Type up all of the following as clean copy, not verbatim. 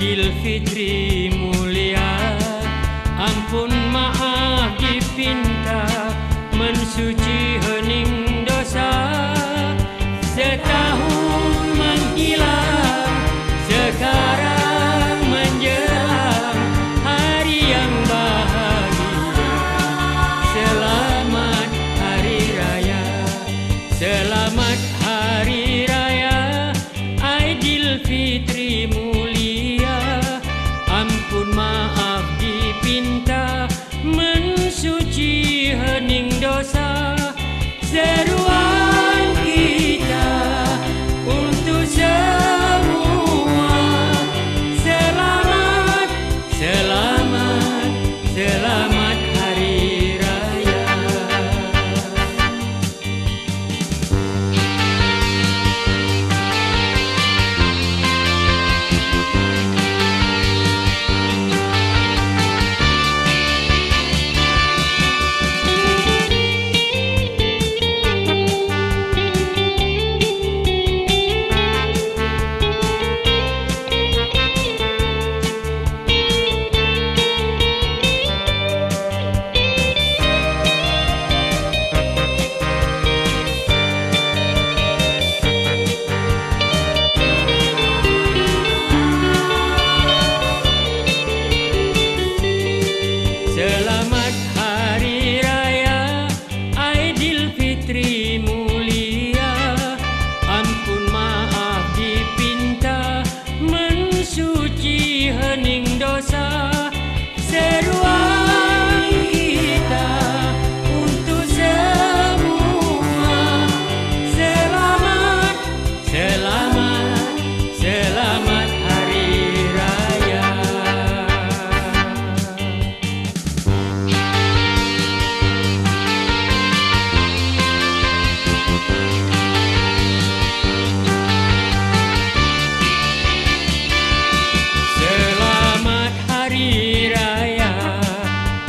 Aidilfitri mulia, ampun maaf dipinta, mensuci hening dosa. Setahun menghilang, sekarang menjelang hari yang bahagia. Selamat Hari Raya, selamat Hari Raya Aidilfitri mulia, ampun maaf dipinta, mensuci hening dosa. Seruan kita untuk semua, selamat, selamat, selamat Hari Raya. Selamat Hari Raya Aidilfitri mulia, ampun maaf dipinta, mensuci hening dosa. Seruan kita untuk semua, selamat, selamat, selamat Hari Raya. Selamat Hari Raya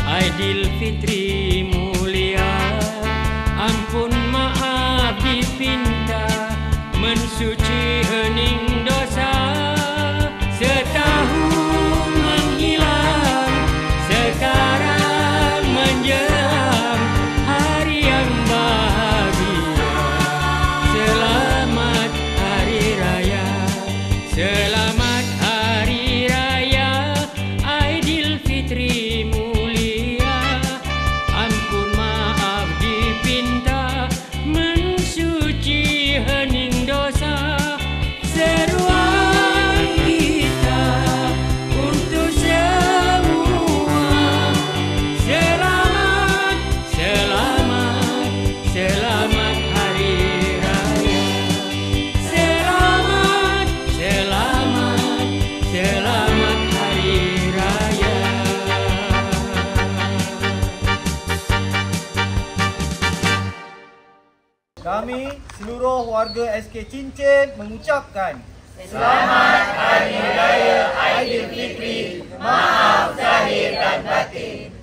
Aidilfitri mulia, ampun maaf dipinta, mensuci hening dosa. Setahun menghilang, sekarang menjelang hari yang bahagia. Selamat Hari Raya, selamat Hari Raya Aidilfitri mulia, ampun maaf dipinta, mensuci hening dosa. Seruan kita untuk semua, selamat, selamat, selamat Hari Raya. Selamat, selamat, selamat Hari Raya. Kami seluruh warga SK Cincin mengucapkan Selamat Hari Raya Aidilfitri, maaf zahir dan batin.